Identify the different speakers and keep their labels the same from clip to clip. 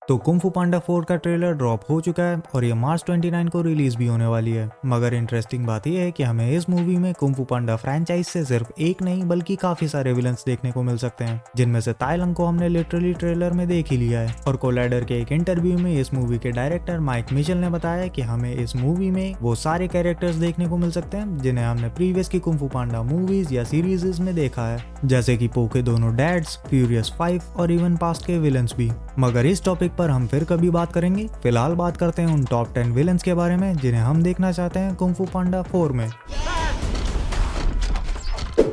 Speaker 1: तो कुंग फू पांडा 4 का ट्रेलर ड्रॉप हो चुका है और ये मार्च 29 को रिलीज भी होने वाली है। मगर इंटरेस्टिंग बात यह है कि हमें इस मूवी में कुंग फू पांडा फ्रेंचाइज से सिर्फ एक नहीं बल्कि काफी सारे विलन्स देखने को मिल सकते हैं, जिनमें से ताई लंग को हमने लिटरली ट्रेलर में देख ही लिया है। और कोलाइडर के एक इंटरव्यू में इस मूवी के डायरेक्टर माइक मिचेल ने बताया कि हमें इस मूवी में वो सारे कैरेक्टर्स देखने को मिल सकते हैं जिन्हें हमने प्रीवियस की कुंग फू पांडा मूवीज या सीरीज में देखा है, जैसे कि पो के दोनों डैड्स, फ्यूरियस 5 और इवन पास्ट के विलन्स भी। मगर इस टॉपिक पर हम फिर कभी बात करेंगे। फिलहाल बात करते हैं उन टॉप 10 विलन्स के बारे में जिन्हें हम देखना चाहते हैं कुंग फू पांडा 4 में।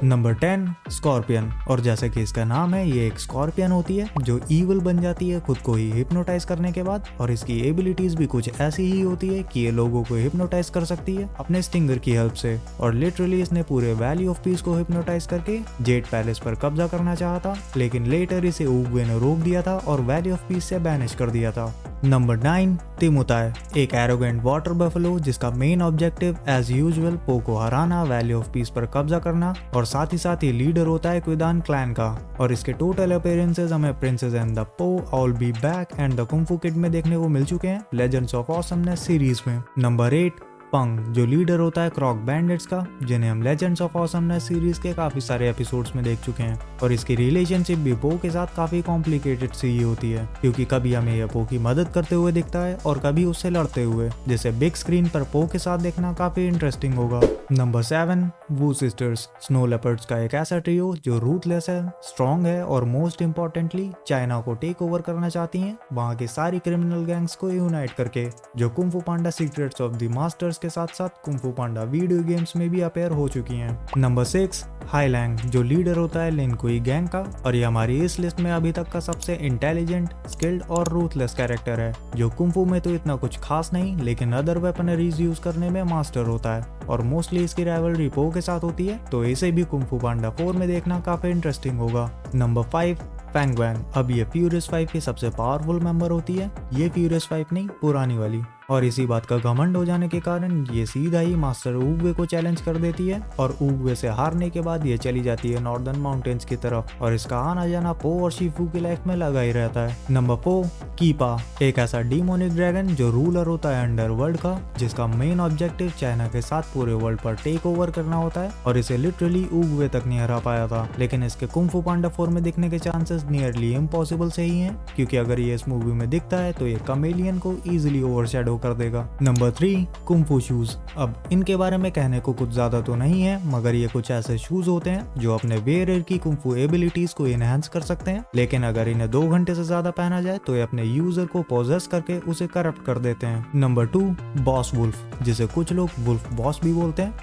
Speaker 1: Number 10, scorpion. और जैसे कि इसका नाम है, ये एक स्कॉर्पियन होती है जो ईविल बन जाती है खुद को ही हिप्नोटाइज करने के बाद, और इसकी एबिलिटीज भी कुछ ऐसी ही होती है कि ये लोगों को हिप्नोटाइज कर सकती है अपने स्टिंगर की हेल्प से। और लिटरली इसने पूरे वैली ऑफ पीस को हिप्नोटाइज करके जेड पैलेस पर कब्जा करना चाहा था, लेकिन लेटर इसे उगवे ने रोक दिया था और वैली ऑफ पीस से बैनिश कर दिया था। नंबर 9, तिमुताय, एक एरोगेंट वाटर बफलो जिसका मेन ऑब्जेक्टिव एज यूजुअल पो को हराना, वैली ऑफ पीस पर कब्जा करना, और साथ ही लीडर होता है क्विदान क्लैन का। और इसके टोटल अपीयरेंसेस हमें प्रिंसेस एंड द पो, all be back and the kung फू किड में देखने को मिल चुके हैं लेजेंड्स ऑफ ऑसमनेस सीरीज में। नंबर 8, पंग, जो लीडर होता है क्रॉक बैंडिट्स का, जिन्हें हम लेजेंड्स ऑफ ऑसमनेस सीरीज के काफी सारे एपिसोड्स में देख चुके हैं। और इसकी रिलेशनशिप भी पो के साथ काफी कॉम्प्लिकेटेड सी ही होती है, क्योंकि कभी हमें यह पो की मदद करते हुए दिखता है और कभी उससे लड़ते हुए, जिसे बिग स्क्रीन पर पो के साथ देखना काफी इंटरेस्टिंग होगा। नंबर 7, वू सिस्टर्स, स्नो लेपर्ड्स का एक ऐसा ट्रियो जो रूथलेस है, स्ट्रॉन्ग है और मोस्ट इम्पोर्टेंटली चाइना को टेक ओवर करना चाहती हैं, वहाँ की सारी क्रिमिनल गैंग्स को यूनाइट करके, जो कुंग फू पांडा सीक्रेट्स ऑफ द मास्टर्स के साथ साथ कुंग फू पांडा वीडियो गेम्स में भी अपेयर हो चुकी हैं। नंबर 6, हाईलैंग, जो लीडर होता है लिन कुई गैंग का, और ये हमारी इस लिस्ट में अभी तक का सबसे इंटेलिजेंट, स्किल्ड और रूथलेस कैरेक्टर है, जो कुंग फू में तो इतना कुछ खास नहीं लेकिन अदर वेपनरीज यूज करने में मास्टर होता है, और मोस्टली इसकी राइवलरी पो के साथ होती है, तो इसे भी कुंग फू पांडा 4 में देखना काफी इंटरेस्टिंग होगा। नंबर 5, फैंग वैन। अब ये फ्यूरियस 5 की सबसे पावरफुल मेंबर होती है, ये फ्यूरियस 5 नहीं, पुरानी वाली। और इसी बात का घमंड हो जाने के कारण ये सीधा ही मास्टर उगवे को चैलेंज कर देती है, और उगवे से हारने के बाद ये चली जाती है नॉर्दर्न माउंटेन्स की तरफ, और इसका आना जाना पो और शिफू की लाइफ में लगा ही रहता है। नंबर 4, कीपा, एक ऐसा डीमोनिक ड्रैगन जो रूलर होता है अंडरवर्ल्ड का, जिसका मेन ऑब्जेक्टिव चाइना के साथ पूरे वर्ल्ड पर टेक ओवर करना होता है, और इसे लिटरली उगवे तक नहीं हरा पाया था, लेकिन इसके कुंग फू पांडा 4 में दिखने के चांसेस नियरली इम्पॉसिबल से ही हैं, क्योंकि अगर ये इस मूवी में दिखता है तो ये कमेलियन को इजिली ओवरशैडो कर देगा। नंबर 3, कुंग फू शूज। अब इनके बारे में कहने को कुछ ज्यादा तो नहीं है, मगर ये कुछ ऐसे शूज होते हैं जो अपने वेयरर की कुंग फू एबिलिटीज को एनहांस कर सकते हैं, लेकिन अगर इन्हें 2 घंटे से ज्यादा पहना जाए तो ये अपने यूजर को पोजेस करके उसे करप्ट कर देते हैं। नंबर 2, बॉस वुल्फ, जिसे कुछ लोग वुल्फ बॉस भी बोलते हैं,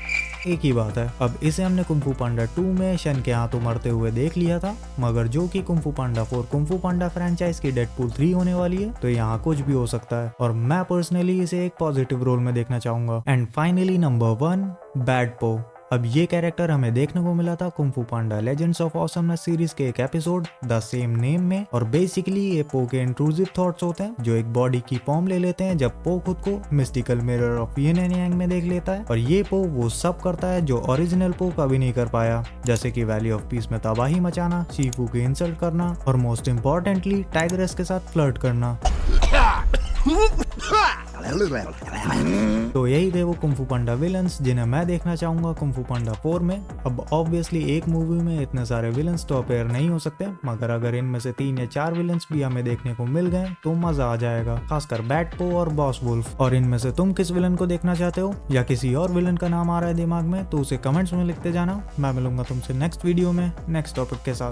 Speaker 1: एक ही बात है। अब इसे हमने कुंग फू पांडा 2 में शन के हाथों मरते हुए देख लिया था, मगर जो कि कुंग फू पांडा 4 कुंग फू पांडा फ्रेंचाइज की डेडपूल 3 होने वाली है, तो यहाँ कुछ भी हो सकता है, और मैं पर्सनली इसे एक पॉजिटिव रोल में देखना चाहूंगा। एंड फाइनली नंबर 1, बैड पो। अब ये कैरेक्टर हमें देखने को मिला था कुंग फू पांडा लेजेंड्स ऑफ ऑसमनेस सीरीज के एक एपिसोड द सेम नेम में, और बेसिकली ये पो के इंट्रूसिव थॉट्स होते हैं जो एक बॉडी की फॉर्म ले लेते हैं जब पो खुद को mystical mirror of yin and yang में देख लेता है, और ये पो वो सब करता है जो ओरिजिनल पो कभी नहीं कर पाया, जैसे कि वैली ऑफ पीस में तबाही मचाना, शिफू की इंसल्ट करना, और मोस्ट इम्पोर्टेंटली टाइग्रेस के साथ फ्लर्ट करना। तो यही थे वो कुंग फू पांडा विलन्स जिन्हें मैं देखना चाहूंगा कुंग फू पांडा 4 में। अब ऑब्वियसली एक मूवी में इतने सारे विलन्स तो अपेयर नहीं हो सकते, मगर अगर इनमें से 3 या 4 विलन्स भी हमें देखने को मिल गए तो मजा आ जाएगा, खासकर बैड पो और बॉस वुल्फ। और इनमें से तुम किस विलन को देखना चाहते हो, या किसी और विलन का नाम आ रहा है दिमाग में, तो उसे कमेंट्स में लिखते जाना। मैं मिलूंगा तुमसे नेक्स्ट वीडियो में नेक्स्ट टॉपिक के साथ।